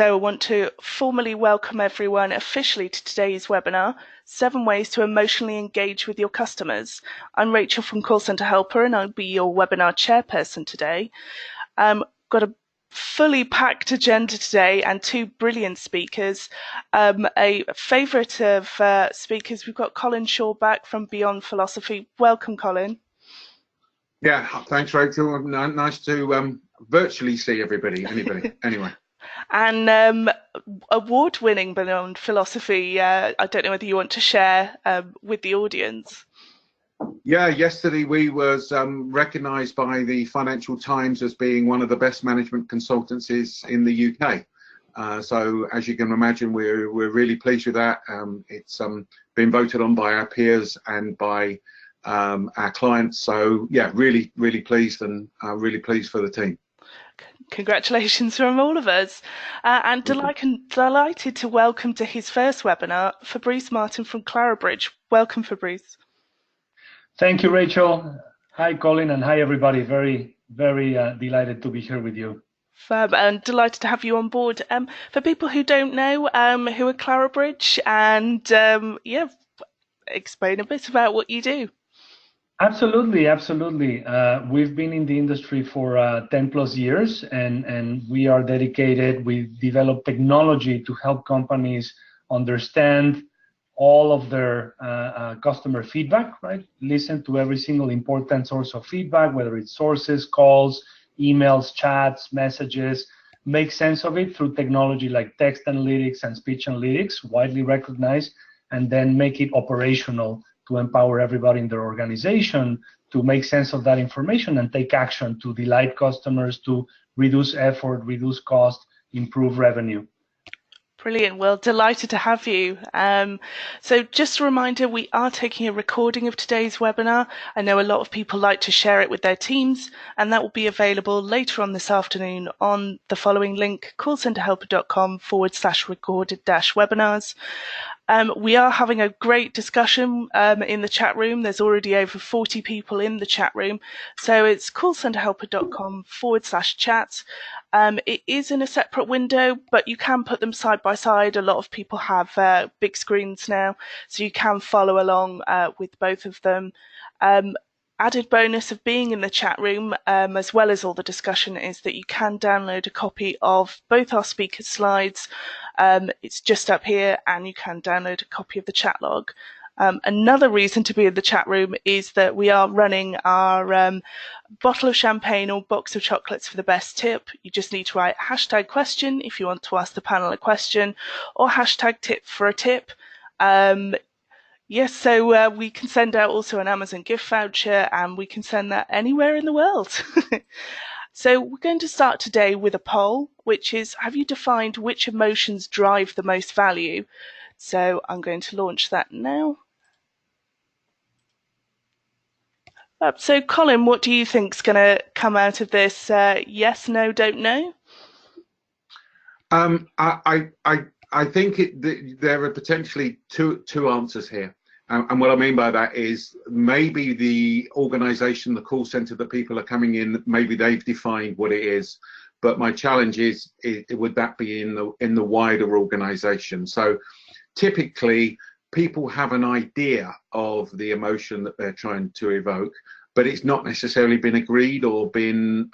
So I want to formally welcome everyone officially to today's webinar, 7 Ways to Emotionally Engage with Your Customers. I'm Rachel from Call Centre Helper and I'll be your webinar chairperson today. Got a fully packed agenda today and 2 brilliant speakers. A favourite of speakers, we've got Colin Shaw back from Beyond Philosophy. Welcome, Colin. Yeah, thanks, Rachel. Nice to virtually see everybody. Anyway. And award-winning Beyond Philosophy. I don't know whether you want to share with the audience. Yeah, yesterday we was recognised by the Financial Times as being one of the best management consultancies in the UK. So as you can imagine, we're really pleased with that. It's been voted on by our peers and by our clients. So yeah, really pleased, and really pleased for the team. Congratulations from all of us. And delighted to welcome to his first webinar, Fabrice Martin from Clarabridge. Welcome, Fabrice. Thank you, Rachel. Hi, Colin, and hi, everybody. Very delighted to be here with you. Fab, and delighted to have you on board. For people who don't know, who are Clarabridge, and yeah, explain a bit about what you do. Absolutely. We've been in the industry for 10 plus years, and we are dedicated. We develop technology to help companies understand all of their customer feedback, right? Listen to every single important source of feedback, whether it's sources, calls, emails, chats, messages, make sense of it through technology like text analytics and speech analytics, widely recognized, and then make it operational to empower everybody in their organization to make sense of that information and take action to delight customers, to reduce effort, reduce cost, improve revenue. Brilliant. Well, delighted to have you. So just a reminder, we are taking a recording of today's webinar. I know a lot of people like to share it with their teams, and that will be available later on this afternoon on the following link, callcenterhelper.com/recorded-webinars. We are having a great discussion in the chat room. There's already over 40 people in the chat room. So it's callcenterhelper.com/chat. It is in a separate window, but you can put them side by side. A lot of people have big screens now, so you can follow along with both of them. Added bonus of being in the chat room, as well as all the discussion, is that you can download a copy of both our speaker slides. It's just up here, and you can download a copy of the chat log. Another reason to be in the chat room is that we are running our bottle of champagne or box of chocolates for the best tip. You just need to write #question if you want to ask the panel a question, or #tip for a tip. Yes, so we can send out also an Amazon gift voucher, and we can send that anywhere in the world. So we're going to start today with a poll, which is, have you defined which emotions drive the most value? So I'm going to launch that now. So Colin, what do you think is going to come out of this? Yes, no, don't know? I think there are potentially two answers here. And what I mean by that is maybe the organization, the call center that people are coming in, maybe they've defined what it is. But my challenge is would that be in the wider organization? So typically people have an idea of the emotion that they're trying to evoke, but it's not necessarily been agreed or been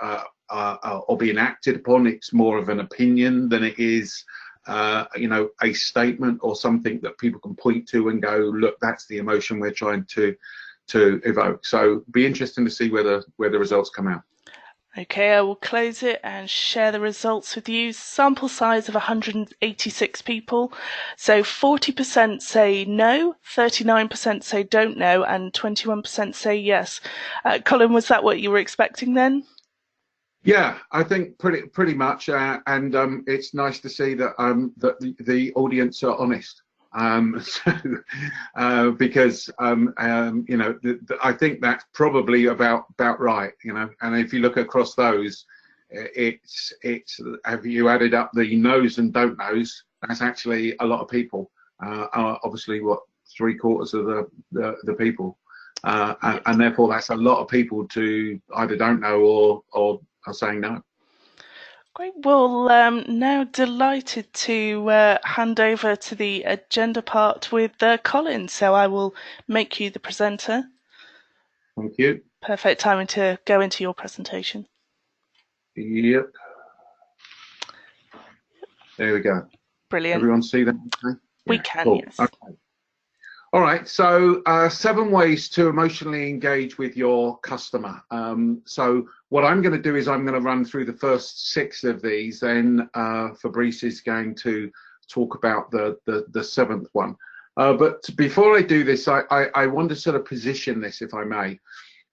acted upon. It's more of an opinion than it is a statement or something that people can point to and go, look, that's the emotion we're trying to evoke. So be interesting to see where the results come out. Okay, I will close it and share the results with you. Sample size of 186 people. So 40% say no, 39% say don't know, and 21% say yes. Colin, was that what you were expecting then? Yeah, I think pretty much, and it's nice to see that that the audience are honest. Because I think that's probably about right. And if you look across those, it's have you added up the no's and don't knows? That's actually a lot of people. Obviously, what, 3/4 of the people, and therefore that's a lot of people to either don't know or are saying no. Great. Well, now delighted to hand over to the agenda part with Colin. So I will make you the presenter. Thank you. Perfect timing to go into your presentation. Yep. There we go. Brilliant. Everyone see that? Okay? We Yeah, can, cool. yes. Okay. All right, so 7 ways to emotionally engage with your customer. So what I'm going to do is I'm going to run through the first 6 of these, then Fabrice is going to talk about the 7th one. But before I do this, I want to sort of position this, if I may,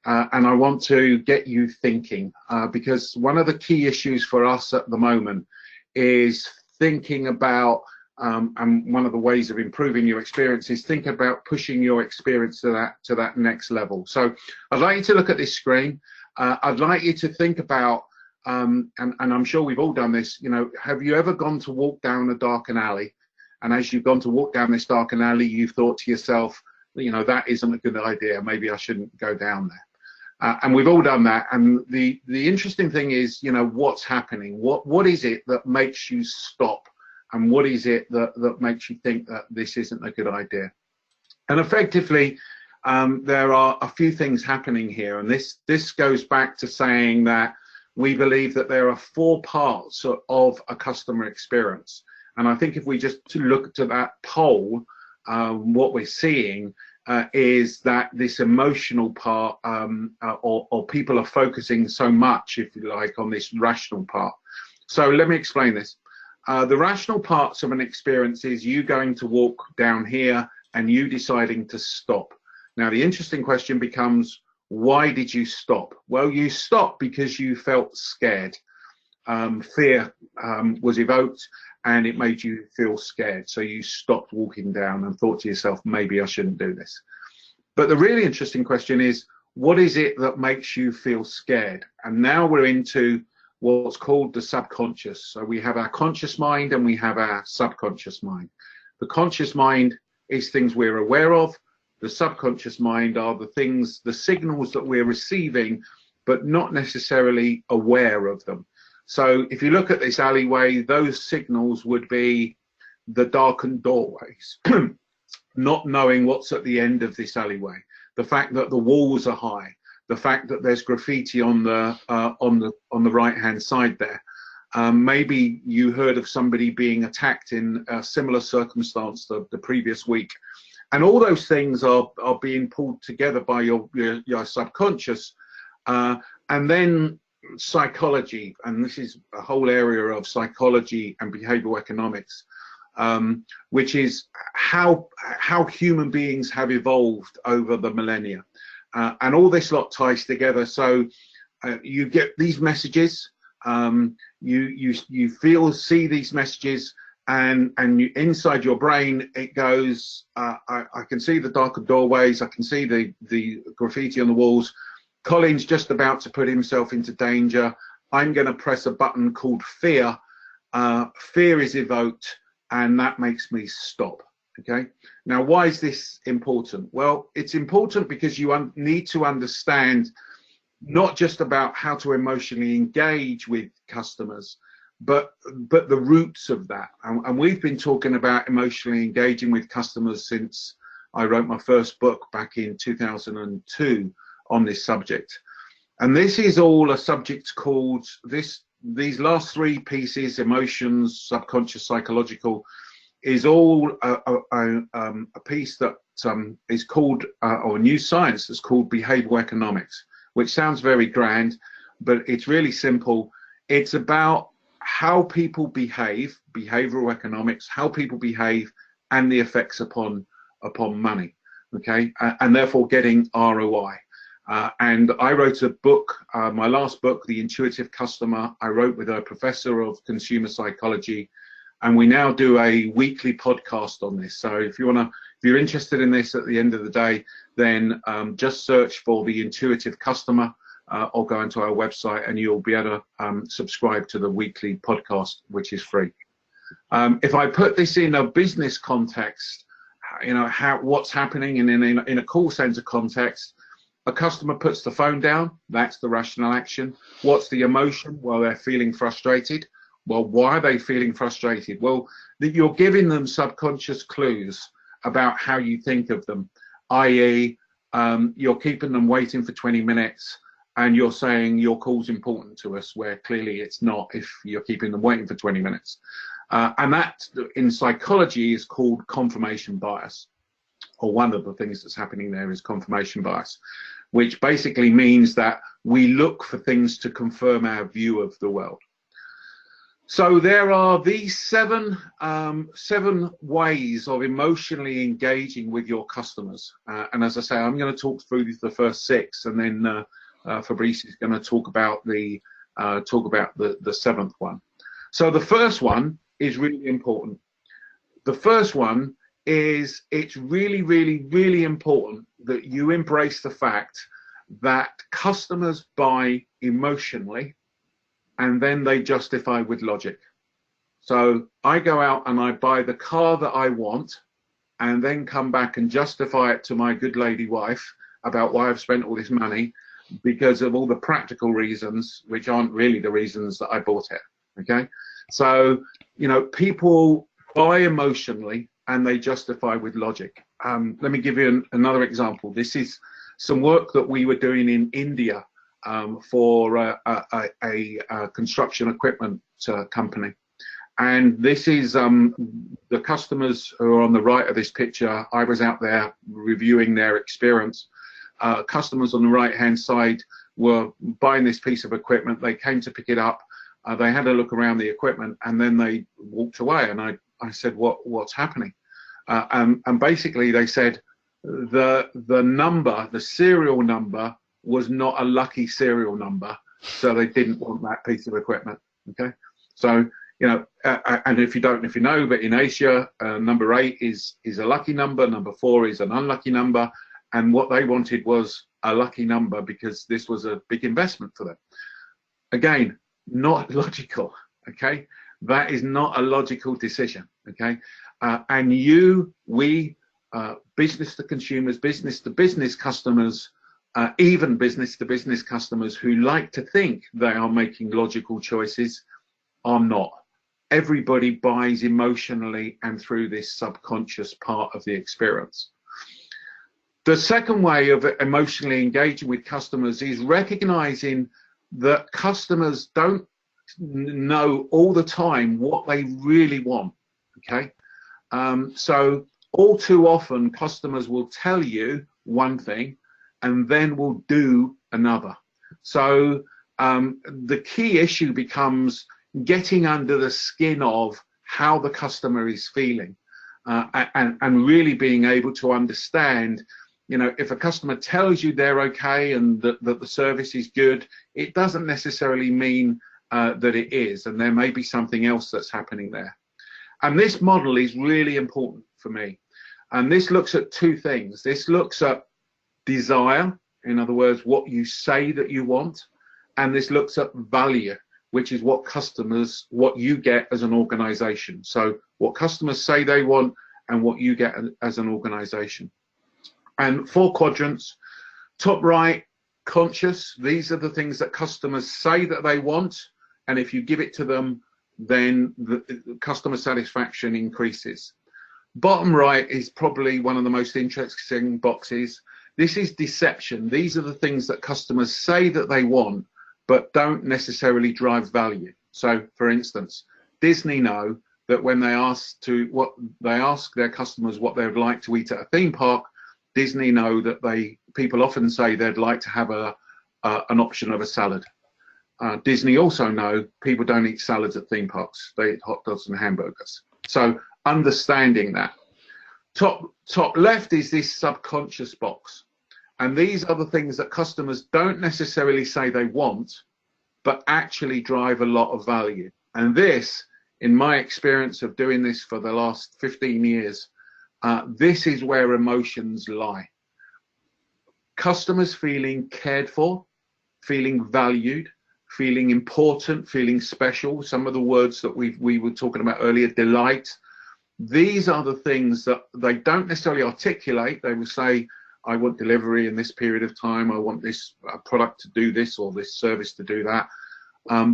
and I want to get you thinking, because one of the key issues for us at the moment is thinking about and one of the ways of improving your experience is think about pushing your experience to that next level. So I'd like you to look at this screen. I'd like you to think about, and I'm sure we've all done this, you know, have you ever gone to walk down a darkened alley? And as you've gone to walk down this darkened alley, you've thought to yourself, you know, that isn't a good idea. Maybe I shouldn't go down there. And we've all done that. And the interesting thing is, you know, what's happening? What is it that makes you stop? And what is it that makes you think that this isn't a good idea? And effectively, there are a few things happening here. And this goes back to saying that we believe that there are 4 parts of a customer experience. And I think if we just look to that poll, what we're seeing is that this emotional part, or people are focusing so much, if you like, on this rational part. So let me explain this. The rational parts of an experience is you going to walk down here and you deciding to stop. Now, the interesting question becomes, why did you stop? Well, you stopped because you felt scared. Fear was evoked and it made you feel scared. So you stopped walking down and thought to yourself, maybe I shouldn't do this. But the really interesting question is, what is it that makes you feel scared? And now we're into what's called the subconscious. So we have our conscious mind and we have our subconscious mind. The conscious mind is things we're aware of. The subconscious mind are the things, the signals that we're receiving, but not necessarily aware of them. So if you look at this alleyway, those signals would be the darkened doorways, not knowing what's at the end of this alleyway, the fact that the walls are high, the fact that there's graffiti on the right hand side there. Maybe you heard of somebody being attacked in a similar circumstance the previous week, and all those things are being pulled together by your subconscious, and then psychology, and this is a whole area of psychology and behavioral economics, which is how human beings have evolved over the millennia. And all this lot ties together. So you get these messages, you see these messages, and you, inside your brain it goes, I can see the darker doorways, I can see the graffiti on the walls. Colin's just about to put himself into danger. I'm going to press a button called fear. Fear is evoked, and that makes me stop. Okay, now why is this important? Well, it's important because you need to understand not just about how to emotionally engage with customers, but the roots of that. And we've been talking about emotionally engaging with customers since I wrote my first book back in 2002 on this subject. And this is all a subject called these last 3 pieces, emotions, subconscious, psychological, is all a piece that is called, or a new science that's called behavioral economics, which sounds very grand, but it's really simple. It's about how people behave, behavioral economics, how people behave, and the effects upon money, okay, and therefore getting ROI. And I wrote a book, my last book, The Intuitive Customer, I wrote with a professor of consumer psychology, and we now do a weekly podcast on this. So if you're interested in this at the end of the day, then just search for The Intuitive Customer, or go into our website and you'll be able to subscribe to the weekly podcast, which is free. If I put this in a business context, you know, what's happening in a call center context, A customer puts the phone down, that's the rational action. What's the emotion? Well, they're feeling frustrated. Well, why are they feeling frustrated? Well, that you're giving them subconscious clues about how you think of them, i.e., you're keeping them waiting for 20 minutes and you're saying your call's important to us, where clearly it's not if you're keeping them waiting for 20 minutes. And that in psychology is called confirmation bias, or one of the things that's happening there is confirmation bias, which basically means that we look for things to confirm our view of the world. So there are these seven ways of emotionally engaging with your customers. And as I say, I'm going to talk through the first six, and then Fabrice is going to talk about the seventh one. So the first one is really important. The first one is it's really, really, really important that you embrace the fact that customers buy emotionally and then they justify with logic. So I go out and I buy the car that I want and then come back and justify it to my good lady wife about why I've spent all this money because of all the practical reasons, which aren't really the reasons that I bought it. Okay, so you know, people buy emotionally and they justify with logic. Let me give you another example. This is some work that we were doing in India for a construction equipment company. And this is the customers who are on the right of this picture. I was out there reviewing their experience. Customers on the right-hand side were buying this piece of equipment. They came to pick it up. They had a look around the equipment and then they walked away. And I said, what's happening? And basically they said the number, the serial number, was not a lucky serial number, so they didn't want that piece of equipment. Okay, so you know, and if you know, but in Asia, number 8 is a lucky number, number 4 is an unlucky number, and what they wanted was a lucky number because this was a big investment for them. Again, not logical. Okay, that is not a logical decision. Okay, and we business to consumers, business to business customers, even business to business customers who like to think they are making logical choices are not. Everybody buys emotionally and through this subconscious part of the experience. The second way of emotionally engaging with customers is recognizing that customers don't know all the time what they really want. Okay, so all too often customers will tell you one thing and then will do another. So the key issue becomes getting under the skin of how the customer is feeling, and really being able to understand, you know, if a customer tells you they're okay and that the service is good, it doesn't necessarily mean that it is, and there may be something else that's happening there. And this model is really important for me. And this looks at two things. This looks at desire, in other words, what you say that you want, and this looks at value, which is what you get as an organization. So what customers say they want and what you get as an organization. And 4 quadrants, top right, conscious, these are the things that customers say that they want, and if you give it to them, then the customer satisfaction increases. Bottom right is probably one of the most interesting boxes. This is deception. These are the things that customers say that they want, but don't necessarily drive value. So, for instance, Disney know that when they ask their customers what they would like to eat at a theme park, Disney know that people often say they'd like to have an option of a salad. Disney also know people don't eat salads at theme parks. They eat hot dogs and hamburgers. So understanding that. Top left is this subconscious box. And these are the things that customers don't necessarily say they want, but actually drive a lot of value. And this, in my experience of doing this for the last 15 years, this is where emotions lie. Customers feeling cared for, feeling valued, feeling important, feeling special. Some of the words that we were talking about earlier, delight. These are the things that they don't necessarily articulate. They will say, I want delivery in this period of time, I want this product to do this or this service to do that.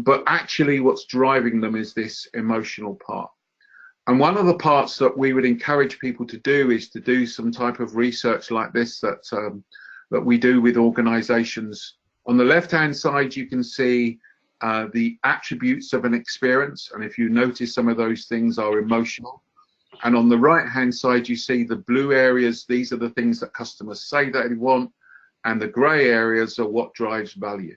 But actually what's driving them is this emotional part. And one of the parts that we would encourage people to do is to do some type of research like this that we do with organizations. On the left-hand side, you can see the attributes of an experience. And if you notice, some of those things are emotional. And on the right-hand side, you see the blue areas. These are the things that customers say that they want. And the gray areas are what drives value.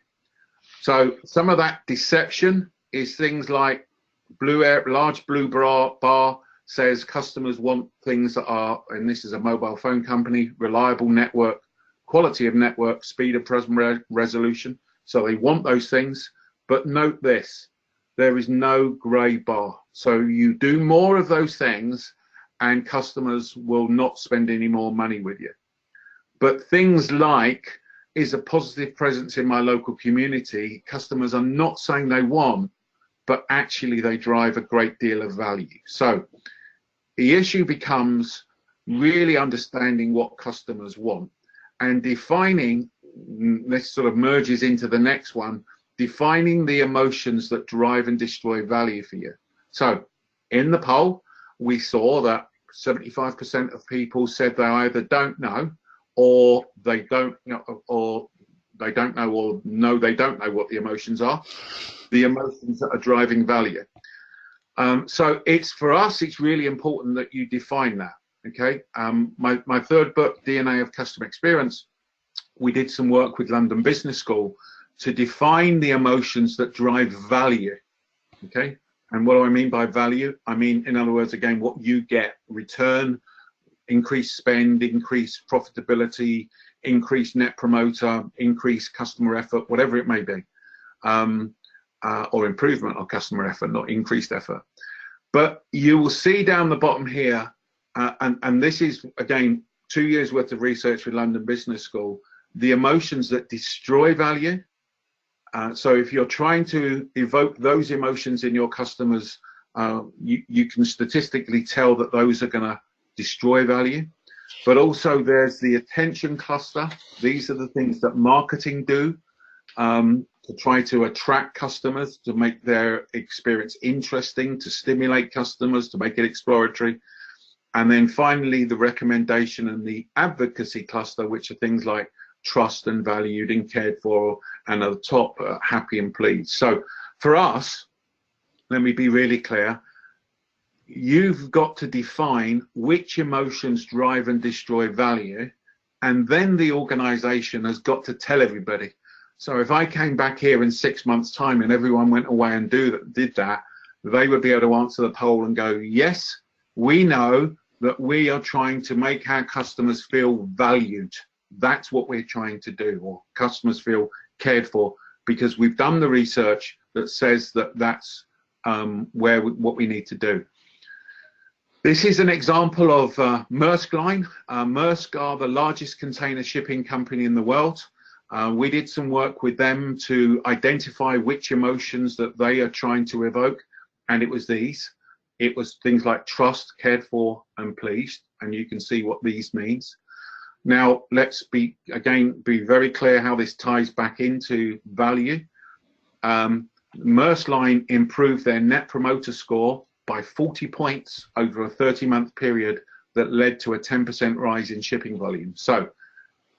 So some of that deception is things like large blue bar says customers want things that are, and this is a mobile phone company, reliable network, quality of network, speed of present resolution. So they want those things. But note this, there is no gray bar. So you do more of those things and customers will not spend any more money with you. But things like, is a positive presence in my local community, customers are not saying they want, but actually they drive a great deal of value. So the issue becomes really understanding what customers want and defining, this sort of merges into the next one, defining the emotions that drive and destroy value for you. So in the poll, we saw that 75% of people said they either don't know or they don't know, or they don't know, or no, they don't know what the emotions are, the emotions that are driving value. So it's, for us, it's really important that you define that. Okay. My third book, DNA of Customer Experience, we did some work with London Business School to define the emotions that drive value. Okay. And what do I mean by value? I mean, in other words, again, what you get: return, increased spend, increased profitability, increased net promoter, increased customer effort, whatever it may be, or improvement of customer effort, not increased effort. But you will see down the bottom here, and this is, again, 2 years worth of research with London Business School, the emotions that destroy value. So if you're trying to evoke those emotions in your customers, you can statistically tell that those are going to destroy value. But also there's the attention cluster. These are the things that marketing do to try to attract customers, to make their experience interesting, to stimulate customers, to make it exploratory. And then finally, the recommendation and the advocacy cluster, which are things like trust and valued and cared for, and at the top, happy and pleased. So for us, let me be really clear, you've got to define which emotions drive and destroy value, and then the organization has got to tell everybody. So if I came back here in 6 months' time and everyone went away and did that, they would be able to answer the poll and go, yes, we know that we are trying to make our customers feel valued. That's what we're trying to do, or customers feel cared for, because we've done the research that says that that's what we need to do. This is an example of Maersk Line. Maersk are the largest container shipping company in the world. We did some work with them to identify which emotions that they are trying to evoke, and it was these. It was things like trust, cared for, and pleased, and you can see what these means. Now, let's be very clear how this ties back into value. Maersk Line improved their net promoter score by 40 points over a 30-month period that led to a 10% rise in shipping volume. So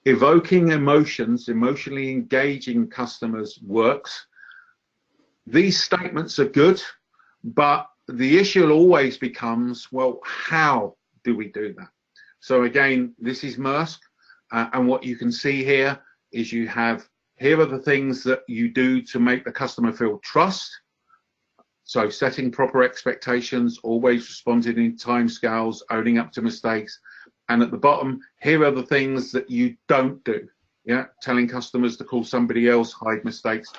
evoking emotions, emotionally engaging customers works. These statements are good, but the issue always becomes, well, how do we do that? So again, this is Maersk, and what you can see here is here are the things that you do to make the customer feel trust. So setting proper expectations, always responding in timescales, owning up to mistakes. And at the bottom, here are the things that you don't do. Yeah, telling customers to call somebody else, hide mistakes.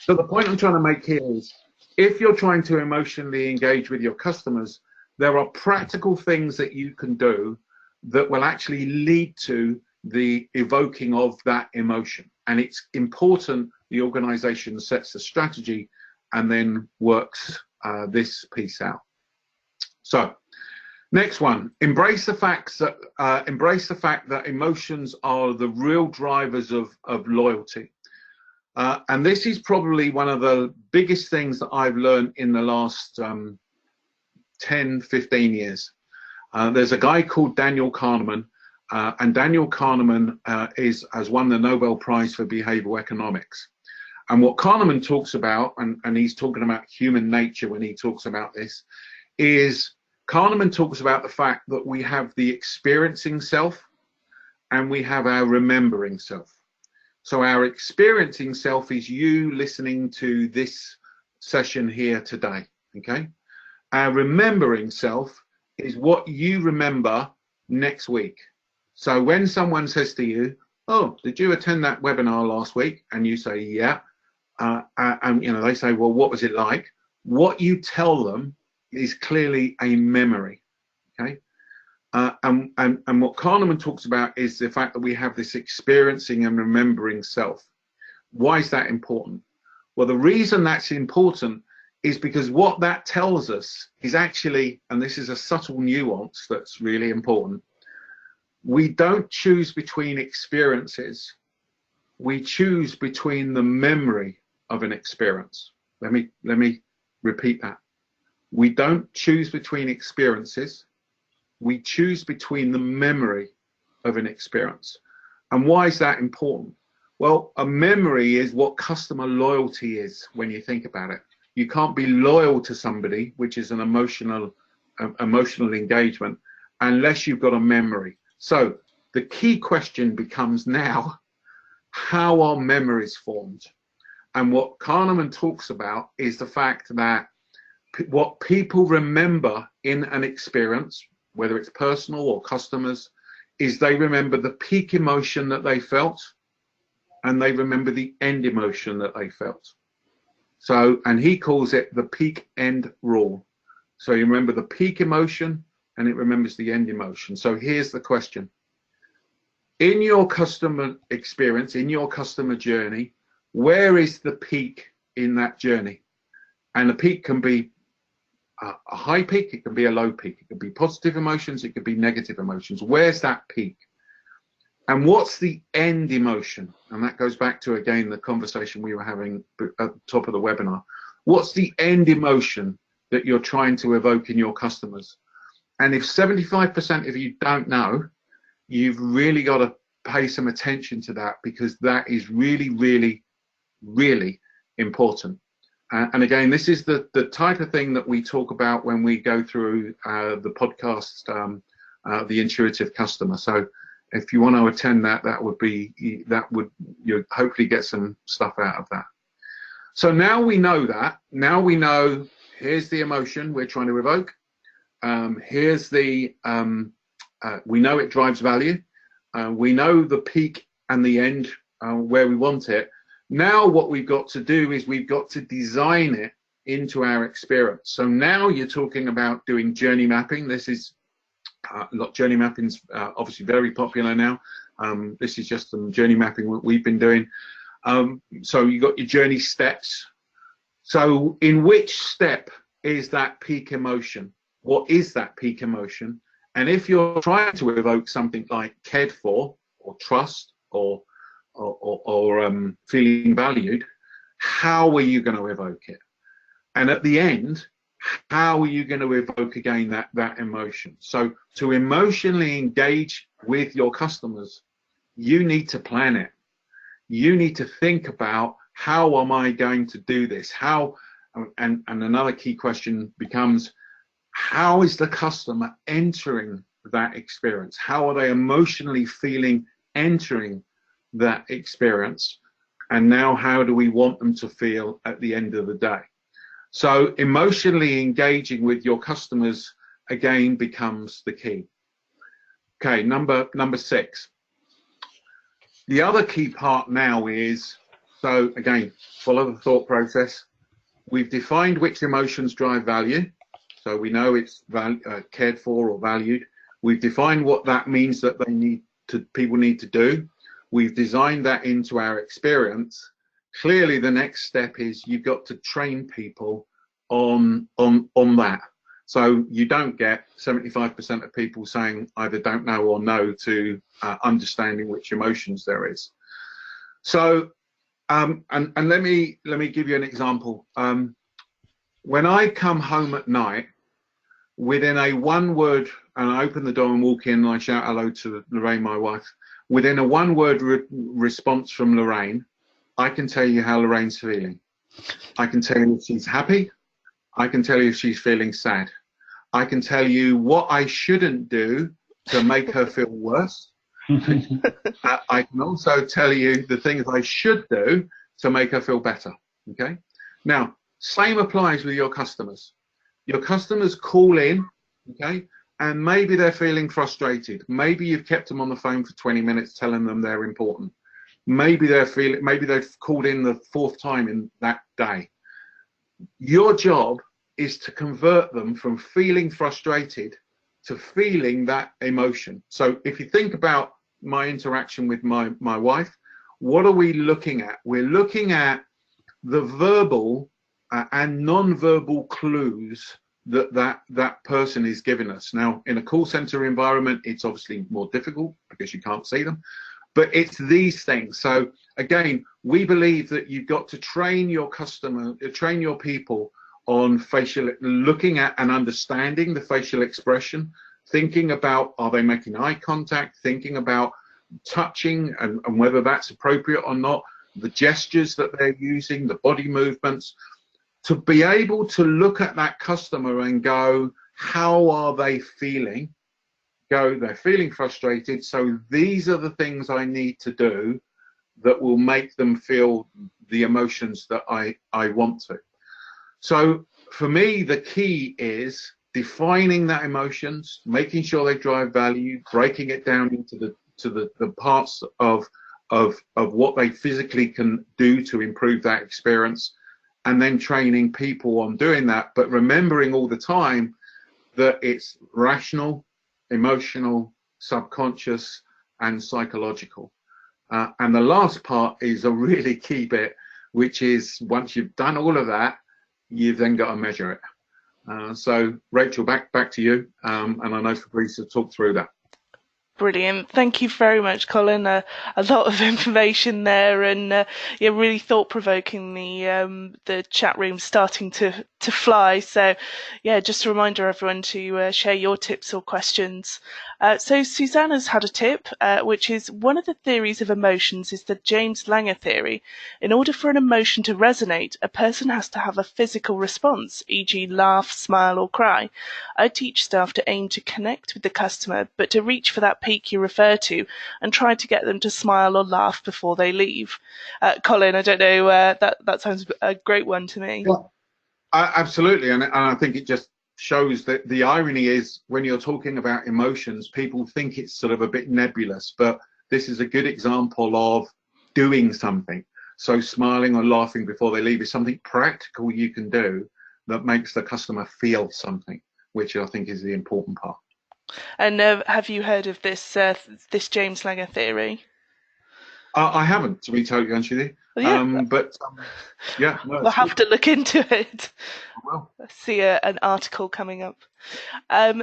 So the point I'm trying to make here is, if you're trying to emotionally engage with your customers, there are practical things that you can do that will actually lead to the evoking of that emotion. And it's important the organization sets a strategy and then works this piece out. So Next one, embrace the fact that emotions are the real drivers of loyalty. And this is probably one of the biggest things that I've learned in the last 10, 15 years. There's a guy called Daniel Kahneman, and Daniel Kahneman has won the Nobel Prize for Behavioral Economics. And what Kahneman talks about, and he's talking about human nature when he talks about this, is Kahneman talks about the fact that we have the experiencing self and we have our remembering self. So our experiencing self is you listening to this session here today, okay? Our remembering self is what you remember next week. So when someone says to you, oh, did you attend that webinar last week? And you say, yeah. And you know, they say, well, what was it like? What you tell them is clearly a memory, okay? And what Kahneman talks about is the fact that we have this experiencing and remembering self. Why is that important? Well, the reason that's important is because what that tells us is actually, and this is a subtle nuance that's really important, we don't choose between experiences, we choose between the memory of an experience. Let me repeat that. We don't choose between experiences, we choose between the memory of an experience. And why is that important? Well, a memory is what customer loyalty is when you think about it. You can't be loyal to somebody, which is an emotional engagement, unless you've got a memory. So the key question becomes now, how are memories formed? And what Kahneman talks about is the fact that what people remember in an experience, whether it's personal or customers, is they remember the peak emotion that they felt and they remember the end emotion that they felt. So, and he calls it the peak end rule. So you remember the peak emotion and it remembers the end emotion. So here's the question. In your customer experience, in your customer journey, where is the peak in that journey? And the peak can be a high peak, it can be a low peak, it could be positive emotions, it could be negative emotions. Where's that peak? And what's the end emotion? And that goes back to, again, the conversation we were having at the top of the webinar. What's the end emotion that you're trying to evoke in your customers? And if 75% of you don't know, you've really got to pay some attention to that, because that is really, really, really important. And again, this is the type of thing that we talk about when we go through the podcast, The Intuitive Customer. So if you want to attend that, you'll hopefully get some stuff out of that. So now we know that. Now we know, here's the emotion we're trying to evoke. Here's the, we know it drives value. We know the peak and the end where we want it. Now what we've got to do is we've got to design it into our experience. So now you're talking about doing journey mapping. This is journey mapping's obviously very popular now. This is just some journey mapping we've been doing. So you got your journey steps. So in which step is that peak emotion? What is that peak emotion? And if you're trying to evoke something like cared for or trust or feeling valued, how are you going to evoke it? And at the end, how are you going to evoke again that emotion? So to emotionally engage with your customers, you need to plan it. You need to think about, how am I going to do this? How, and another key question becomes, how is the customer entering that experience? How are they emotionally feeling entering that experience? And now how do we want them to feel at the end of the day? So emotionally engaging with your customers again becomes the key. Okay, number 6. The other key part now is, so again, follow the thought process. We've defined which emotions drive value. So we know it's cared for or valued. We've defined what that means that people need to do. We've designed that into our experience. Clearly, the next step is you've got to train people on that. So you don't get 75% of people saying either don't know or no to understanding which emotions there is. So, and let me give you an example. When I come home at night, within a one-word, and I open the door and walk in and I shout hello to Lorraine, my wife, within a one-word response from Lorraine, I can tell you how Lorraine's feeling. I can tell you if she's happy. I can tell you if she's feeling sad. I can tell you what I shouldn't do to make her feel worse. I can also tell you the things I should do to make her feel better. Okay. Now, same applies with your customers. Your customers call in, okay, and maybe they're feeling frustrated. Maybe you've kept them on the phone for 20 minutes telling them they're important. Maybe they've called in the 4th time in that day. Your job is to convert them from feeling frustrated to feeling that emotion. So if you think about my interaction with my wife, what are we looking at? We're looking at the verbal and non-verbal clues that person is giving us. Now, in a call center environment, it's obviously more difficult because you can't see them, but it's these things. So again, we believe that you've got to train your train your people on looking at and understanding the facial expression, thinking about, are they making eye contact, thinking about touching and whether that's appropriate or not, the gestures that they're using, the body movements, to be able to look at that customer and go, how are they feeling? They're feeling frustrated, so these are the things I need to do that will make them feel the emotions that I want to. So for me, the key is defining that emotions, making sure they drive value, breaking it down into the parts of what they physically can do to improve that experience, and then training people on doing that, but remembering all the time that it's rational, emotional, subconscious, and psychological. And the last part is a really key bit, which is once you've done all of that, you've then got to measure it. So Rachel, back to you, and I know Fabrice will talk through that. Brilliant. Thank you very much, Colin. A lot of information there, and yeah, really thought-provoking. The chat room starting to fly. So, yeah, just a reminder, everyone, to share your tips or questions. So Susanna's had a tip, which is one of the theories of emotions is the James Langer theory. In order for an emotion to resonate, a person has to have a physical response, e.g., laugh, smile, or cry. I teach staff to aim to connect with the customer, but to reach for that peak you refer to and try to get them to smile or laugh before they leave. Colin, I don't know, that sounds a great one to me. Well, absolutely, and I think it just shows that the irony is when you're talking about emotions, people think it's sort of a bit nebulous, but this is a good example of doing something. So smiling or laughing before they leave is something practical you can do that makes the customer feel something, which I think is the important part. And have you heard of this James Langer theory? I haven't, to be totally honest with you. Yeah. Yeah, no, we'll have to look into it. Well, I see an article coming up.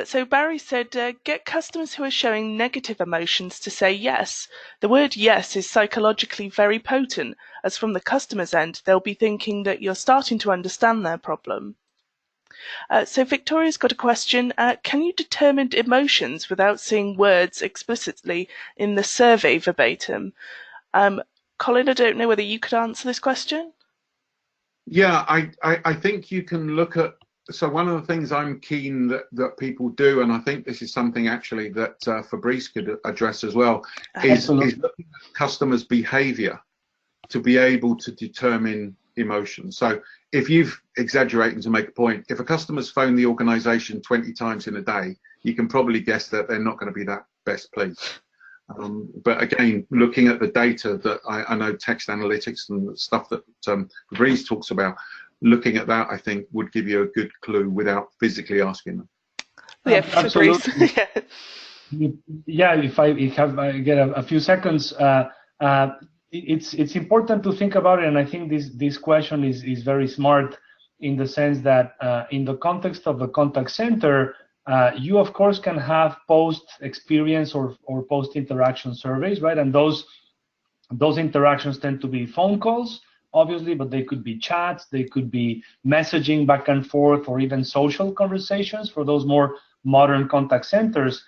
So Barry said, get customers who are showing negative emotions to say yes. The word yes is psychologically very potent, as from the customer's end, they'll be thinking that you're starting to understand their problem. So Victoria's got a question. Can you determine emotions without seeing words explicitly in the survey verbatim? Colin, I don't know whether you could answer this question. Yeah, I think you can look at, so one of the things I'm keen that people do, and I think this is something actually that Fabrice could address as well, is looking at customers' behavior to be able to determine emotions. So if you've exaggerating to make a point, if a customer's phoned the organization 20 times in a day, you can probably guess that they're not going to be that best pleased. But again, looking at the data that I know text analytics and stuff that Fabrice talks about, looking at that, I think, would give you a good clue without physically asking them. Yeah, absolutely. Yeah, if I get a few seconds, it's important to think about it, and I think this question is very smart. in the sense that in the context of the contact center, you of course can have post-experience or post-interaction surveys, right? And those interactions tend to be phone calls, obviously, but they could be chats, they could be messaging back and forth, or even social conversations for those more modern contact centers.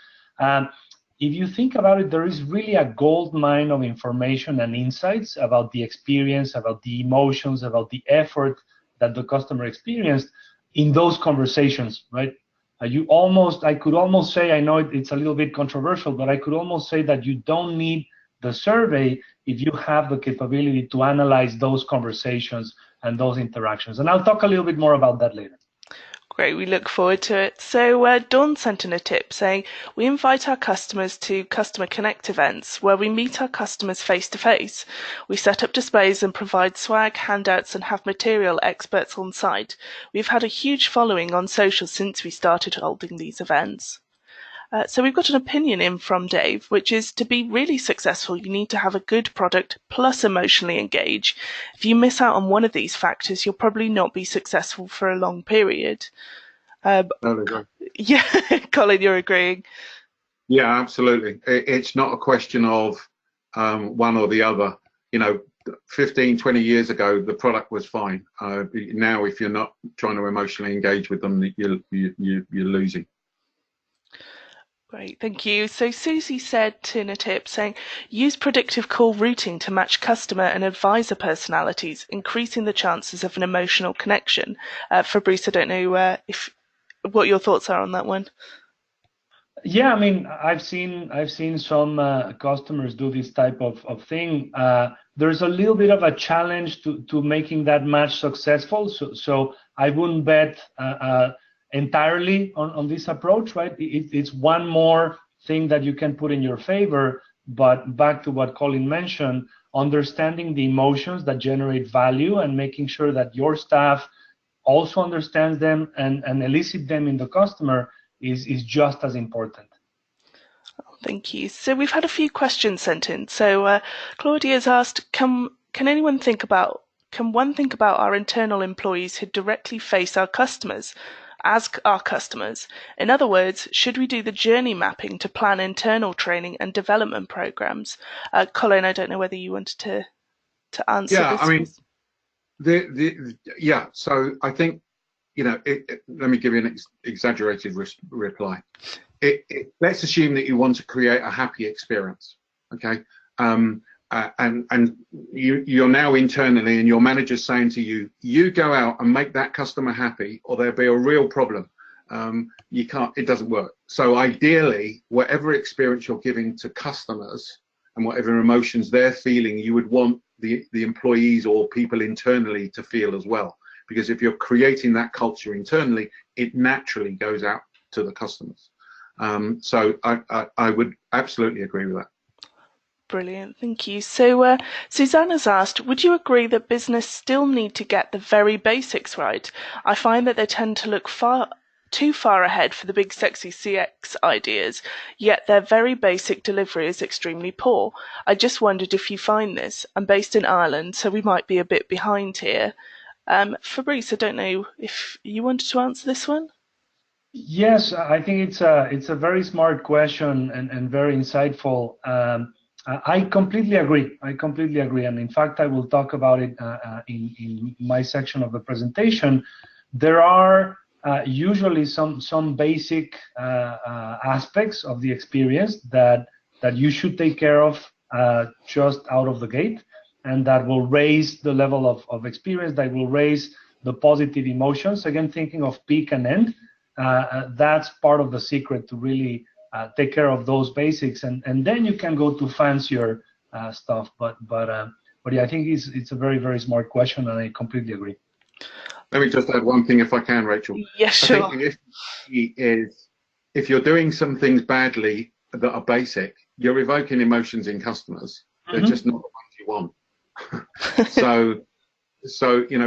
If you think about it, there is really a gold mine of information and insights about the experience, about the emotions, about the effort that the customer experienced in those conversations, right? I could almost say, I know it's a little bit controversial, but I could almost say that you don't need the survey if you have the capability to analyze those conversations and those interactions. And I'll talk a little bit more about that later. Great, we look forward to it. So Dawn sent in a tip saying, we invite our customers to Customer Connect events where we meet our customers face to face. We set up displays and provide swag, handouts and have material experts on site. We've had a huge following on social since we started holding these events. So we've got an opinion in from Dave, which is to be really successful, you need to have a good product plus emotionally engage. If you miss out on one of these factors, you'll probably not be successful for a long period. Yeah, Colin, you're agreeing. Yeah, absolutely. It's not a question of one or the other. 15, 20 years ago, the product was fine. Now, if you're not trying to emotionally engage with them, you're losing. Great, thank you. So Susie said in a tip saying, use predictive call routing to match customer and advisor personalities, increasing the chances of an emotional connection. Fabrice, I don't know what your thoughts are on that one. Yeah, I mean, I've seen some customers do this type of thing. There's a little bit of a challenge to making that match successful. So I wouldn't bet entirely on this approach, right? It's one more thing that you can put in your favor, but back to what Colin mentioned, understanding the emotions that generate value and making sure that your staff also understands them and elicit them in the customer is just as important. Thank you. So we've had a few questions sent in. So Claudia's asked, can one think about our internal employees who directly face our customers? As our customers. In other words, should we do the journey mapping to plan internal training and development programs? Colin, I don't know whether you wanted to answer this. I mean, yeah. So I think, let me give you an exaggerated reply. Let's assume that you want to create a happy experience, okay? And you're now internally, and your manager's saying to you, you go out and make that customer happy, or there'll be a real problem. You can't, it doesn't work. So ideally, whatever experience you're giving to customers and whatever emotions they're feeling, you would want the employees or people internally to feel as well. Because if you're creating that culture internally, it naturally goes out to the customers. So I would absolutely agree with that. Brilliant, thank you. So Susanna's asked, would you agree that business still need to get the very basics right? I find that they tend to look too far ahead for the big sexy CX ideas, yet their very basic delivery is extremely poor. I just wondered if you find this. I'm based in Ireland, so we might be a bit behind here. Fabrice, I don't know if you wanted to answer this one? Yes, I think it's a very smart question and very insightful. I completely agree. And in fact, I will talk about it in my section of the presentation. There are usually some basic aspects of the experience that you should take care of just out of the gate, and that will raise the level of experience, that will raise the positive emotions. Again, thinking of peak and end, that's part of the secret to really take care of those basics, and then you can go to fancier stuff. But yeah, I think it's a very, very smart question, and I completely agree. Let me just add one thing, if I can, Rachel. Yes, sure. I think if you're doing some things badly that are basic, you're evoking emotions in customers. They're just not the ones you want. So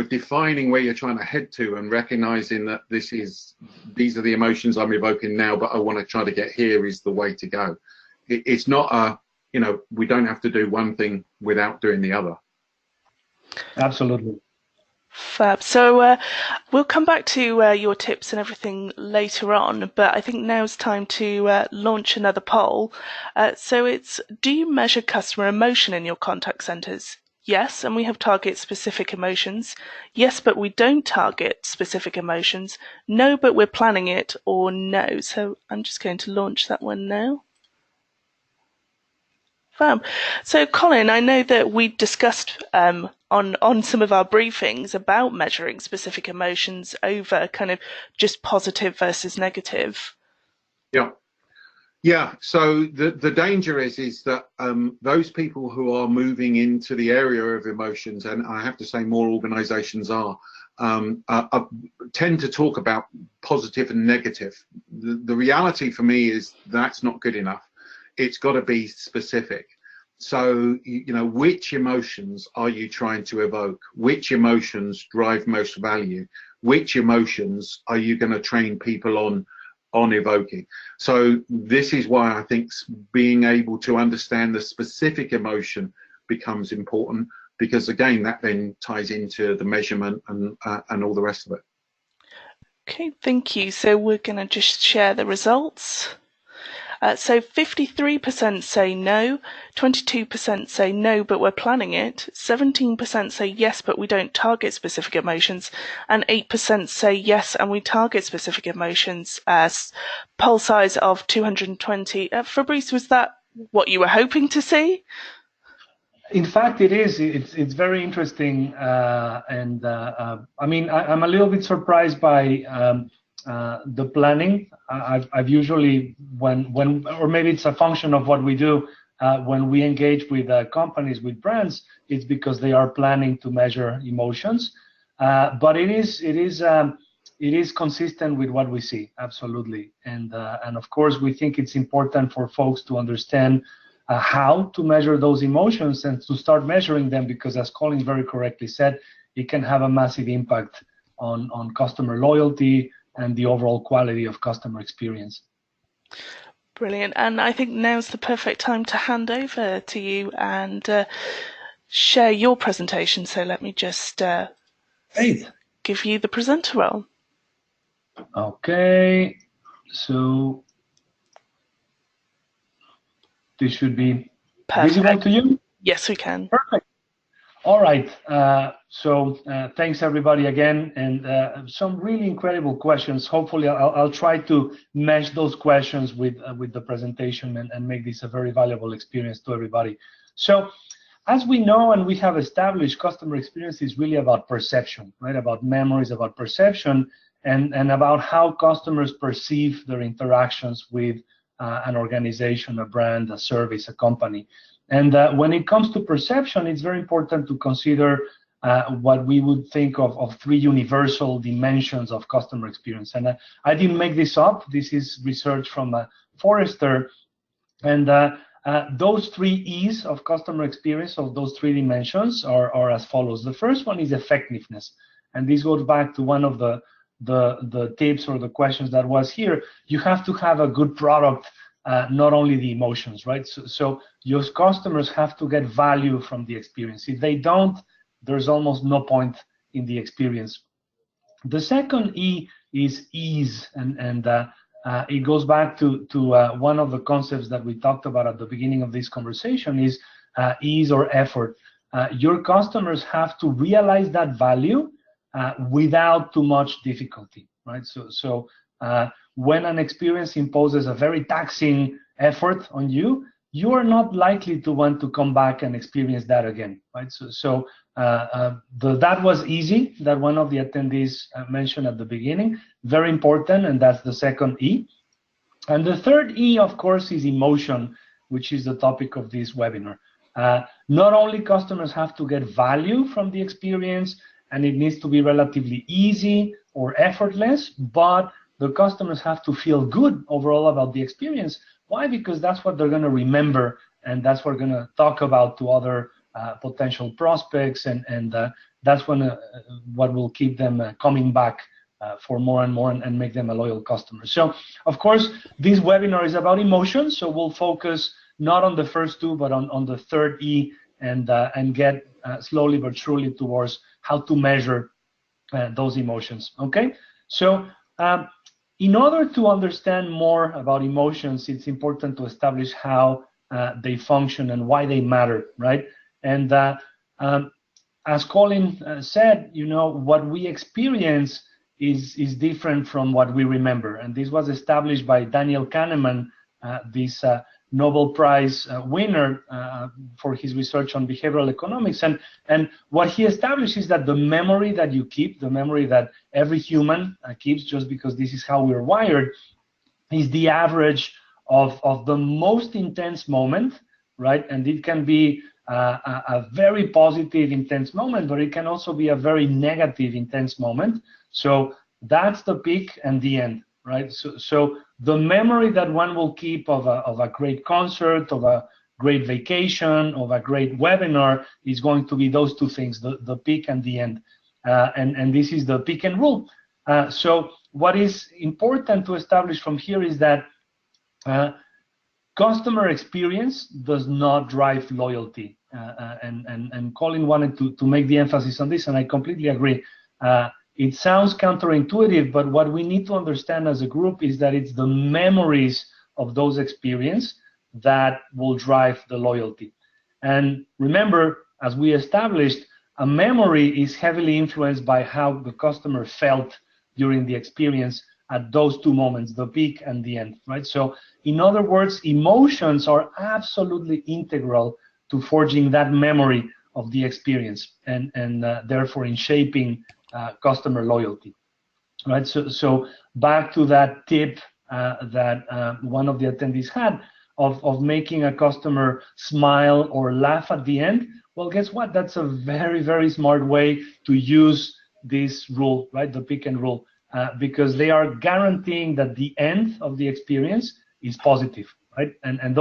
defining where you're trying to head to and recognizing that these are the emotions I'm evoking now, but I want to try to get here is the way to go. It's not we don't have to do one thing without doing the other. Absolutely. Fab. So we'll come back to your tips and everything later on, but I think now's time to launch another poll. So it's, do you measure customer emotion in your contact centres? Yes, and we have target specific emotions. Yes, but we don't target specific emotions. No, but we're planning it, or no. So I'm just going to launch that one now. Fab. So, Colin, I know that we discussed on some of our briefings about measuring specific emotions over kind of just positive versus negative. Yeah. Yeah, so the danger is that those people who are moving into the area of emotions, and I have to say more organizations tend to talk about positive and negative. The reality for me is that's not good enough. It's got to be specific. So, you know, which emotions are you trying to evoke? Which emotions drive most value? Which emotions are you going to train people on evoking? So this is why I think being able to understand the specific emotion becomes important, because again, that then ties into the measurement and all the rest of it. Okay, thank you. So we're going to just share the results. So 53% say no, 22% say no, but we're planning it, 17% say yes, but we don't target specific emotions, and 8% say yes, and we target specific emotions. Poll size of 220. Fabrice, was that what you were hoping to see? In fact, it is. It's very interesting, I mean, I'm a little bit surprised by the planning. I've usually or maybe it's a function of what we do when we engage with companies, with brands, it's because they are planning to measure emotions. But it is consistent with what we see, absolutely. And of course, we think it's important for folks to understand how to measure those emotions and to start measuring them, because as Colin very correctly said, it can have a massive impact on customer loyalty and the overall quality of customer experience. Brilliant. And I think now's the perfect time to hand over to you and share your presentation. So let me just give you the presenter role. Okay, so this should be visible to you? Yes, we can. Perfect. All right. So thanks everybody again, and some really incredible questions. Hopefully, I'll try to mesh those questions with the presentation and make this a very valuable experience to everybody. So, as we know and we have established, customer experience is really about perception, right? About memories, about perception, and about how customers perceive their interactions with an organization, a brand, a service, a company. And when it comes to perception, it's very important to consider what we would think of three universal dimensions of customer experience. And I didn't make this up. This is research from Forrester. And those three E's of customer experience, of those three dimensions, are as follows. The first one is effectiveness. And this goes back to one of the tips or the questions that was here. You have to have a good product, not only the emotions, right? So your customers have to get value from the experience. If they don't, there's almost no point in the experience. The second E is ease, and it goes back to one of the concepts that we talked about at the beginning of this conversation is ease or effort. Your customers have to realize that value without too much difficulty, right? So when an experience imposes a very taxing effort on you, you are not likely to want to come back and experience that again, right? So that was easy, that one of the attendees mentioned at the beginning, very important, and that's the second E. And the third E, of course, is emotion, which is the topic of this webinar. Not only customers have to get value from the experience, and it needs to be relatively easy or effortless, but the customers have to feel good overall about the experience. Why? Because that's what they're going to remember, and that's what we're going to talk about to other potential prospects, and that's when what will keep them coming back for more and more and make them a loyal customer. So, of course, this webinar is about emotions, so we'll focus not on the first two, but on the third E, and get slowly but surely towards how to measure those emotions. Okay, so in order to understand more about emotions, it's important to establish how they function and why they matter, right? And as Colin said, you know, what we experience is different from what we remember, and this was established by Daniel Kahneman, this Nobel Prize winner for his research on behavioral economics. And what he established is that the memory that you keep, the memory that every human keeps, just because this is how we're wired, is the average of the most intense moment, right? And it can be a very positive, intense moment, but it can also be a very negative, intense moment. So that's the peak and the end, right? So the memory that one will keep of a great concert, of a great vacation, of a great webinar is going to be those two things, the peak and the end. And this is the peak and rule. So what is important to establish from here is that customer experience does not drive loyalty. And Colin wanted to make the emphasis on this, and I completely agree. It sounds counterintuitive, but what we need to understand as a group is that it's the memories of those experiences that will drive the loyalty. And remember, as we established, a memory is heavily influenced by how the customer felt during the experience at those two moments, the peak and the end, right? So in other words, emotions are absolutely integral to forging that memory of the experience and therefore in shaping customer loyalty, right? So back to that tip that one of the attendees had of making a customer smile or laugh at the end. Well, guess what? That's a very, very smart way to use this rule, right? The pick and rule, because they are guaranteeing that the end of the experience is positive, right? And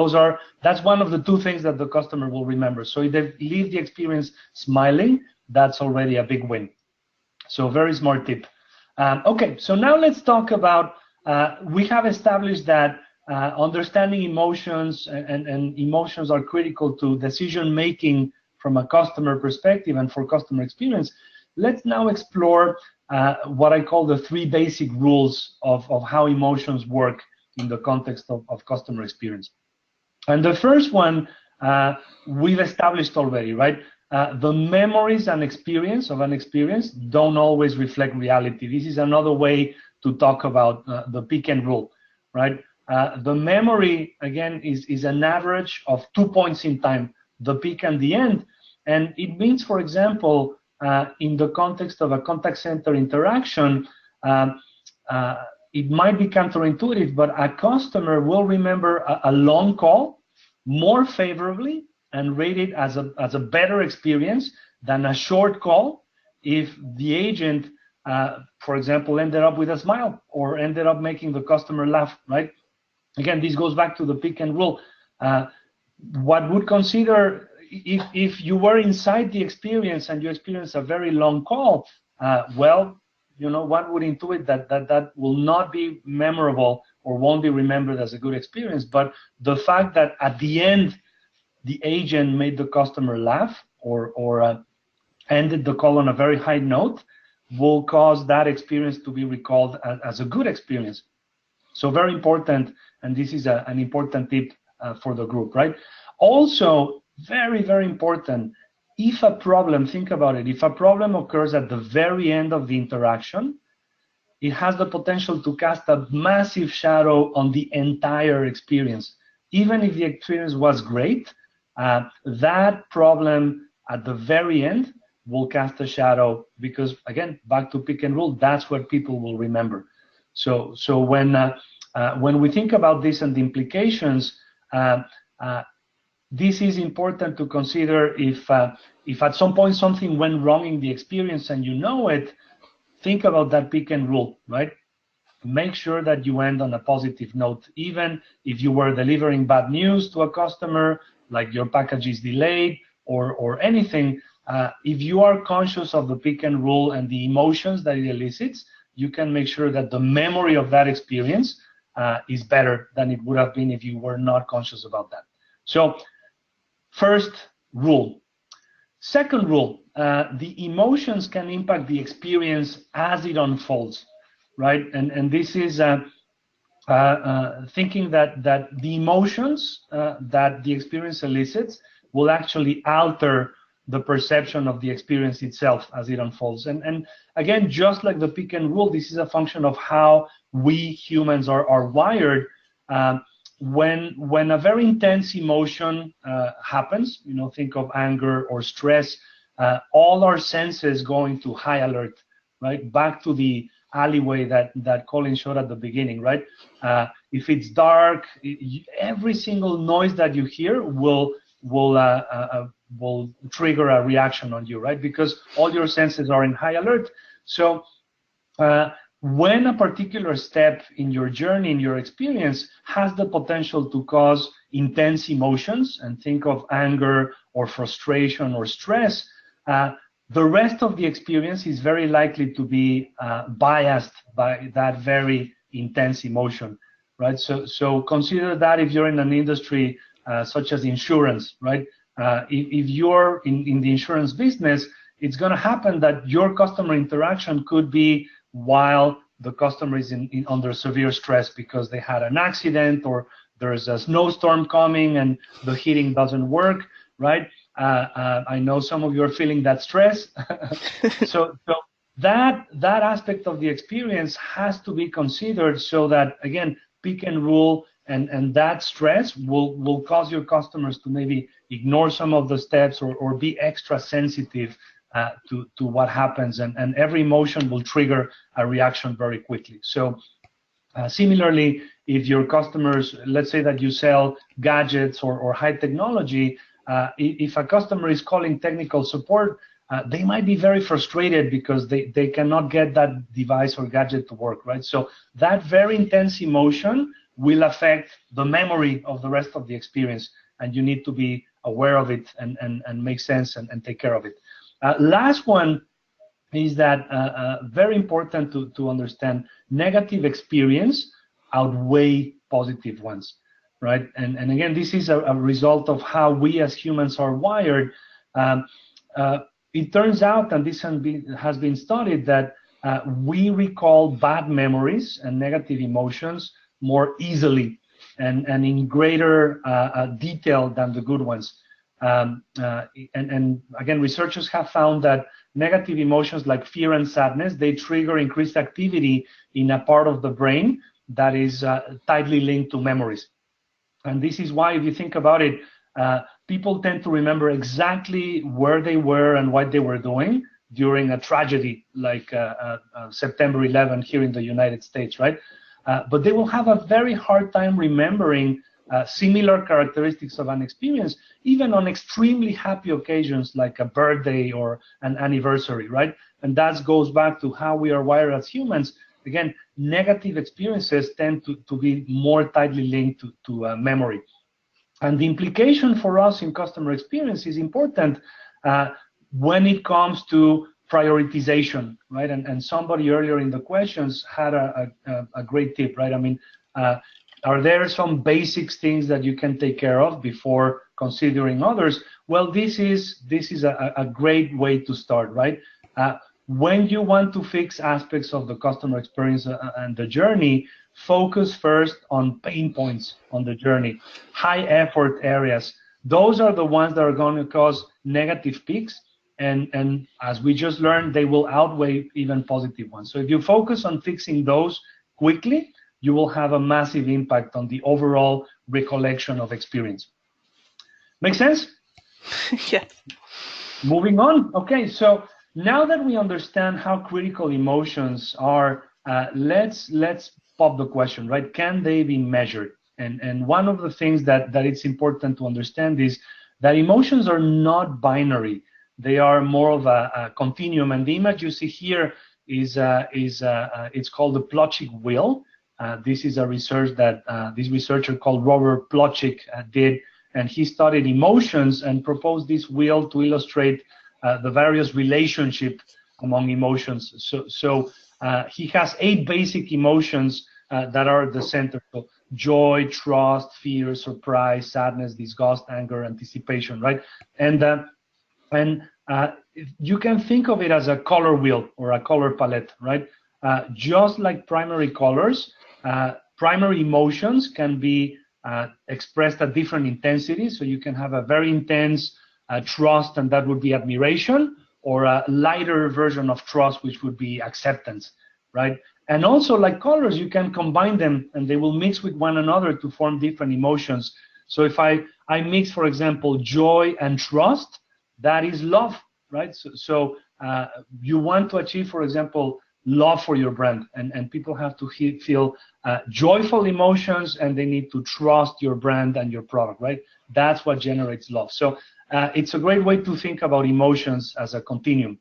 that's one of the two things that the customer will remember. So if they leave the experience smiling, that's already a big win. So very smart tip. Okay, so now let's talk about, we have established that understanding emotions and emotions are critical to decision making from a customer perspective and for customer experience. Let's now explore what I call the three basic rules of how emotions work in the context of customer experience. And the first one we've established already, right? The memories and experience of an experience don't always reflect reality. This is another way to talk about the pick and rule, right? The memory, again, is an average of 2 points in time, the peak and the end. And it means, for example, in the context of a contact center interaction, it might be counterintuitive, but a customer will remember a long call more favorably and rate it as a better experience than a short call if the agent, for example, ended up with a smile or ended up making the customer laugh, right? Again, this goes back to the pick and rule. What would consider, if you were inside the experience and you experienced a very long call, well, you know, one would intuit that will not be memorable or won't be remembered as a good experience. But the fact that at the end, the agent made the customer laugh or ended the call on a very high note will cause that experience to be recalled as a good experience. So very important, and this is an important tip for the group, right? Also, very, very important, if a problem, think about it, if a problem occurs at the very end of the interaction, it has the potential to cast a massive shadow on the entire experience. Even if the experience was great, that problem at the very end will cast a shadow because, again, back to pick and rule, that's what people will remember. So when we think about this and the implications, this is important to consider if at some point something went wrong in the experience and you know it, think about that pick and rule, right? Make sure that you end on a positive note, even if you were delivering bad news to a customer, like your package is delayed or anything. If you are conscious of the pick and rule and the emotions that it elicits, you can make sure that the memory of that experience is better than it would have been if you were not conscious about that. So first rule. Second rule, the emotions can impact the experience as it unfolds, right? And this is thinking that the emotions that the experience elicits will actually alter the perception of the experience itself as it unfolds. And again, just like the pick and rule, this is a function of how we humans are wired. When a very intense emotion happens, think of anger or stress, all our senses go into high alert, right? Back to the alleyway that Colin showed at the beginning, right? If it's dark, every single noise that you hear will trigger a reaction on you, right? Because all your senses are in high alert. So when a particular step in your journey, in your experience, has the potential to cause intense emotions, and think of anger or frustration or stress, the rest of the experience is very likely to be biased by that very intense emotion, right? So consider that if you're in an industry such as insurance, right? If you're in the insurance business, it's going to happen that your customer interaction could be while the customer is under severe stress because they had an accident, or there's a snowstorm coming and the heating doesn't work, right? I know some of you are feeling that stress. so that aspect of the experience has to be considered, so that, again, pick and rule and that stress will cause your customers to maybe ignore some of the steps, or be extra sensitive to what happens, and every emotion will trigger a reaction very quickly. So similarly, if your customers, let's say that you sell gadgets or high technology, if a customer is calling technical support, they might be very frustrated because they cannot get that device or gadget to work, right? So that very intense emotion will affect the memory of the rest of the experience, and you need to be aware of it and make sense and take care of it. Last one is that very important to understand: negative experience outweigh positive ones, right? And again, this is a result of how we as humans are wired. It turns out, and this has been studied, that we recall bad memories and negative emotions more easily and in greater detail than the good ones. And again, researchers have found that negative emotions like fear and sadness, they trigger increased activity in a part of the brain that is tightly linked to memories. And this is why, if you think about it, people tend to remember exactly where they were and what they were doing during a tragedy like September 11 here in the United States, right? But they will have a very hard time remembering similar characteristics of an experience, even on extremely happy occasions like a birthday or an anniversary, right? And that goes back to how we are wired as humans. Again, negative experiences tend to be more tightly linked to memory. And the implication for us in customer experience is important when it comes to prioritization, right? And somebody earlier in the questions had a great tip, right? I mean, are there some basic things that you can take care of before considering others? Well, this is a great way to start, right? When you want to fix aspects of the customer experience and the journey, focus first on pain points on the journey, high effort areas. Those are the ones that are going to cause negative peaks. And as we just learned, they will outweigh even positive ones. So if you focus on fixing those quickly, you will have a massive impact on the overall recollection of experience. Make sense? Yes. Moving on. Okay, so now that we understand how critical emotions are, let's pop the question, right? Can they be measured? And one of the things that it's important to understand is that emotions are not binary. They are more of a continuum. And the image you see here is it's called the Plotchik wheel. This is a research that this researcher called Robert Plotchik did, and he studied emotions and proposed this wheel to illustrate the various relationships among emotions. So he has 8 basic emotions that are at the center: so joy, trust, fear, surprise, sadness, disgust, anger, anticipation, right? And And you can think of it as a color wheel or a color palette, right? Just like primary colors, primary emotions can be expressed at different intensities. So you can have a very intense trust, and that would be admiration, or a lighter version of trust, which would be acceptance, right? And also, like colors, you can combine them, and they will mix with one another to form different emotions. So if I mix, for example, joy and trust, that is love, right? So you want to achieve, for example, love for your brand, and people have to feel joyful emotions, and they need to trust your brand and your product, right? That's what generates love. So it's a great way to think about emotions as a continuum.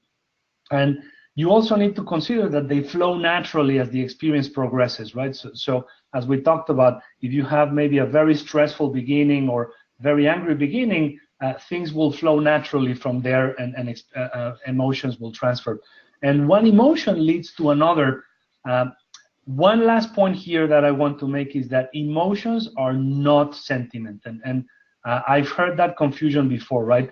And you also need to consider that they flow naturally as the experience progresses, right? So as we talked about, if you have maybe a very stressful beginning or very angry beginning, things will flow naturally from there, and emotions will transfer. And one emotion leads to another. One last point here that I want to make is that emotions are not sentiment. And I've heard that confusion before, right?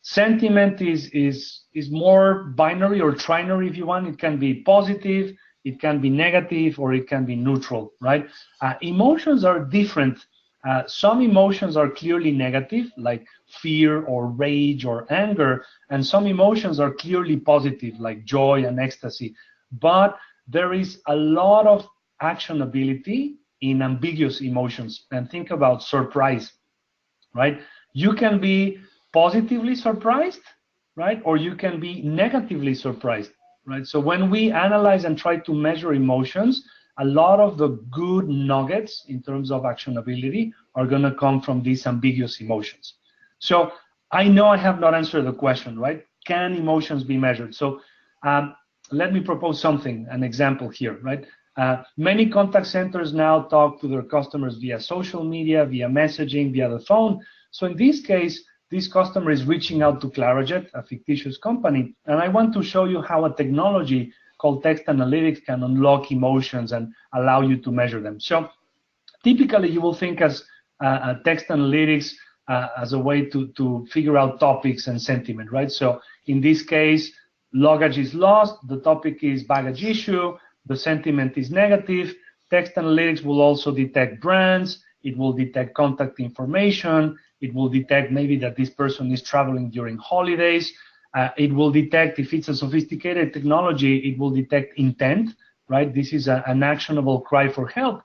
Sentiment is more binary or trinary, if you want. It can be positive, it can be negative, or it can be neutral, right? Emotions are different. Some emotions are clearly negative, like fear or rage or anger, and some emotions are clearly positive, like joy and ecstasy. But there is a lot of actionability in ambiguous emotions. And think about surprise, right? You can be positively surprised, right? Or you can be negatively surprised, right? So when we analyze and try to measure emotions, a lot of the good nuggets in terms of actionability are going to come from these ambiguous emotions. So I know I have not answered the question, right? Can emotions be measured? So let me propose something, an example here, right? Many contact centers now talk to their customers via social media, via messaging, via the phone. So in this case, this customer is reaching out to Clarojet, a fictitious company, and I want to show you how a technology called text analytics can unlock emotions and allow you to measure them. So typically, you will think as text analytics as a way to figure out topics and sentiment, right? So in this case, luggage is lost, the topic is baggage issue, the sentiment is negative. Text analytics will also detect brands, it will detect contact information, it will detect maybe that this person is traveling during holidays. It will detect, if it's a sophisticated technology, it will detect intent, right? This is an actionable cry for help.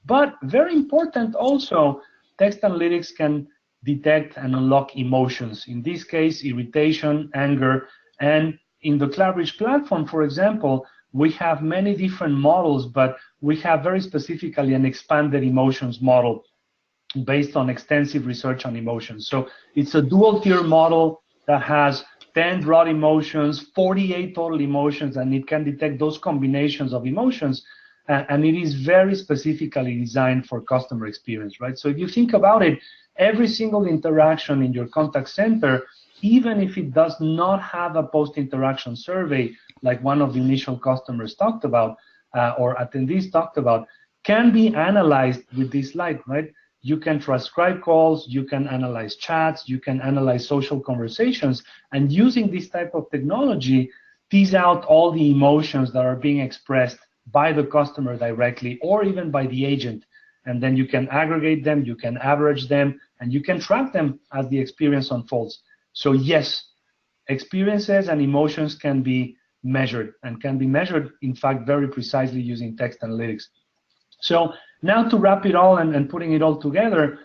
But very important also, text analytics can detect and unlock emotions. In this case, irritation, anger, and in the Clarabridge platform, for example, we have many different models, but we have very specifically an expanded emotions model based on extensive research on emotions. So it's a dual tier model that has 10 broad emotions, 48 total emotions, and it can detect those combinations of emotions. And it is very specifically designed for customer experience, right? So if you think about it, every single interaction in your contact center, even if it does not have a post-interaction survey, like one of the initial customers talked about, or attendees talked about, can be analyzed with this slide, right? You can transcribe calls, you can analyze chats, you can analyze social conversations, and using this type of technology, tease out all the emotions that are being expressed by the customer directly or even by the agent. And then you can aggregate them, you can average them, and you can track them as the experience unfolds. So yes, experiences and emotions can be measured, and can be measured, in fact, very precisely using text analytics. So now to wrap it all and putting it all together,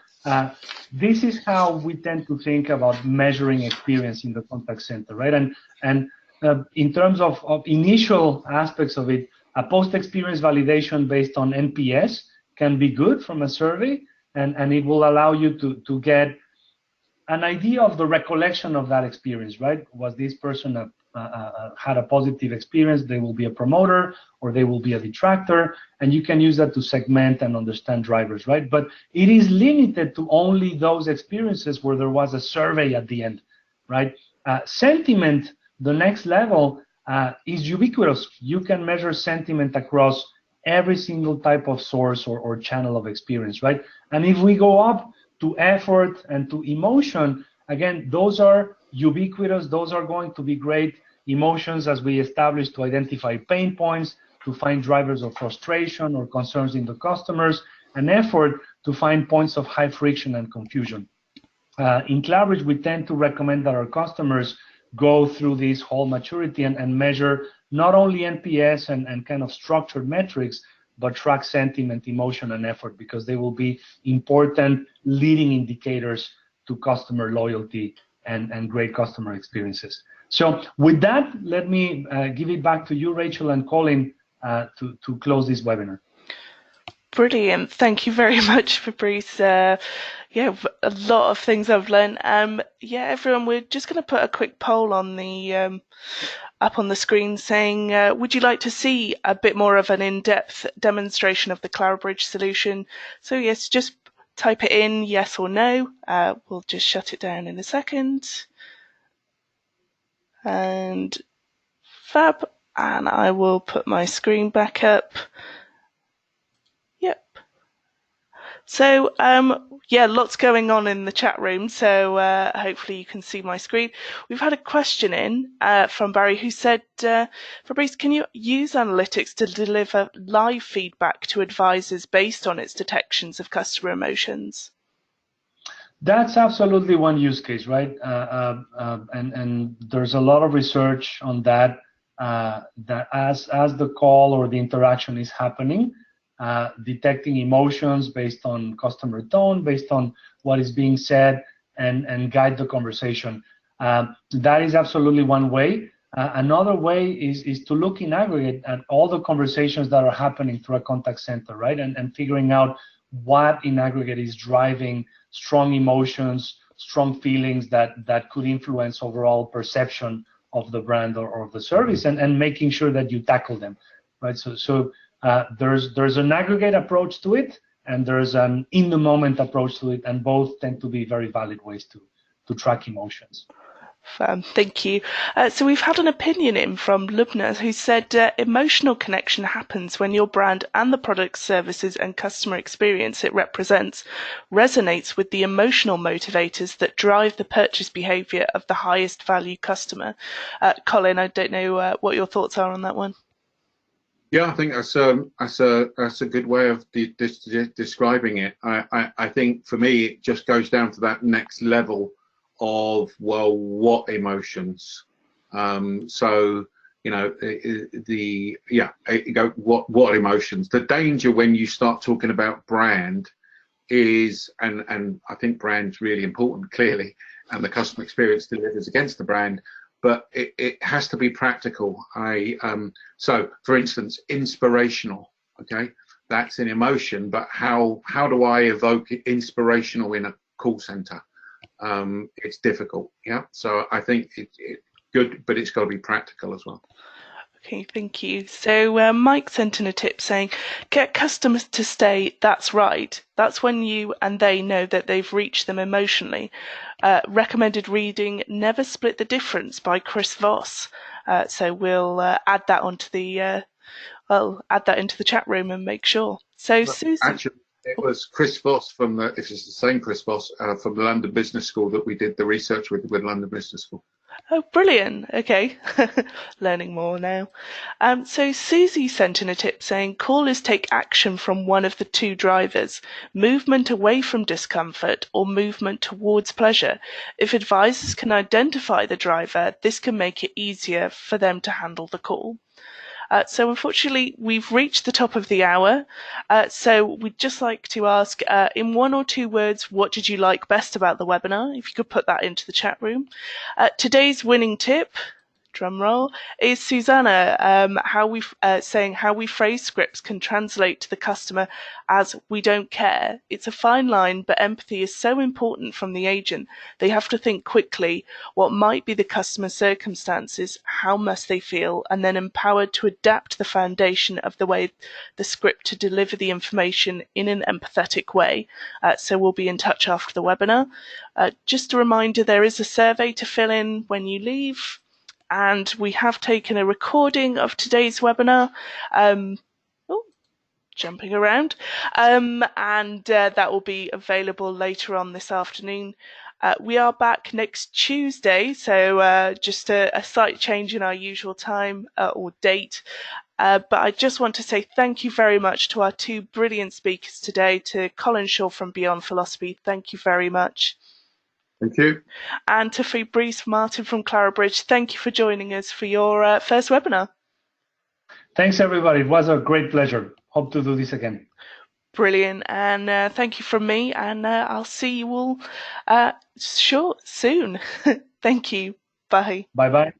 this is how we tend to think about measuring experience in the contact center, right? And in terms of initial aspects of it, a post-experience validation based on NPS can be good from a survey, and it will allow you to get an idea of the recollection of that experience, right? Was this person had a positive experience? They will be a promoter, or they will be a detractor, and you can use that to segment and understand drivers, right? But it is limited to only those experiences where there was a survey at the end, right? Sentiment, the next level, is ubiquitous. You can measure sentiment across every single type of source or channel of experience, right? And if we go up to effort and to emotion, again, those are ubiquitous. Those are going to be great emotions as we establish to identify pain points, to find drivers of frustration or concerns in the customers, an effort to find points of high friction and confusion. In Clarabridge, we tend to recommend that our customers go through this whole maturity and measure not only NPS and kind of structured metrics, but track sentiment, emotion, and effort, because they will be important leading indicators to customer loyalty and great customer experiences. So with that, let me give it back to you, Rachel and Colin, to close this webinar. Brilliant. Thank you very much, Fabrice. Yeah, a lot of things I've learned. Yeah, everyone, we're just going to put a quick poll on the up on the screen saying, would you like to see a bit more of an in-depth demonstration of the Clarabridge solution? So yes, just type it in, yes or no. We'll just shut it down in a second. And fab. And I will put my screen back up. Yep. So, yeah, lots going on in the chat room, so hopefully you can see my screen. We've had a question in from Barry who said, Fabrice, can you use analytics to deliver live feedback to advisors based on its detections of customer emotions? That's absolutely one use case, right? And there's a lot of research on that, that as the call or the interaction is happening, detecting emotions based on customer tone, based on what is being said, and guide the conversation. That is absolutely one way. Another way is to look in aggregate at all the conversations that are happening through a contact center, right? And figuring out what in aggregate is driving strong emotions, strong feelings that could influence overall perception of the brand or of the service, and making sure that you tackle them, right? So there's an aggregate approach to it, and there's an in-the-moment approach to it, and both tend to be very valid ways to track emotions. Thank you. So we've had an opinion in from Lubna who said emotional connection happens when your brand and the products, services and customer experience it represents resonates with the emotional motivators that drive the purchase behaviour of the highest value customer. Colin, I don't know what your thoughts are on that one. Yeah, I think that's a good way of describing it. I think for me it just goes down to that next level of, well, what emotions? So you know, what emotions? The danger when you start talking about brand is, and I think brand's really important, clearly, and the customer experience delivers against the brand, but it has to be practical. So for instance, inspirational, okay, that's an emotion, but how do I evoke inspirational in a call center? It's difficult, yeah. So I think it's good, but it's got to be practical as well. Okay, thank you. So Mike sent in a tip saying, get customers to stay, that's right. That's when you and they know that they've reached them emotionally. Recommended reading Never Split the Difference by Chris Voss. So we'll add that onto the add that into the chat room and make sure. So Susie. Actually, it was Chris Voss from the, if it's the same Chris Voss from the London Business School that we did the research with London Business School. Oh, brilliant. Okay. Learning more now. So Susie sent in a tip saying callers take action from one of the two drivers, movement away from discomfort or movement towards pleasure. If advisors can identify the driver, this can make it easier for them to handle the call. So unfortunately, we've reached the top of the hour. So we'd just like to ask, in one or two words, what did you like best about the webinar? If you could put that into the chat room. Today's winning tip, drum roll, is Susanna saying how we phrase scripts can translate to the customer as we don't care. It's a fine line, but empathy is so important from the agent. They have to think quickly what might be the customer's circumstances, how must they feel, and then empowered to adapt the foundation of the way the script to deliver the information in an empathetic way. So we'll be in touch after the webinar. Just a reminder, there is a survey to fill in when you leave. And we have taken a recording of today's webinar. jumping around, and that will be available later on this afternoon. We are back next Tuesday, so just a slight change in our usual time or date. But I just want to say thank you very much to our two brilliant speakers today, to Colin Shaw from Beyond Philosophy. Thank you very much. Thank you. And to Fabrice Martin from Clarabridge, thank you for joining us for your first webinar. Thanks, everybody. It was a great pleasure. Hope to do this again. Brilliant. And thank you from me. And I'll see you all soon. Thank you. Bye. Bye-bye.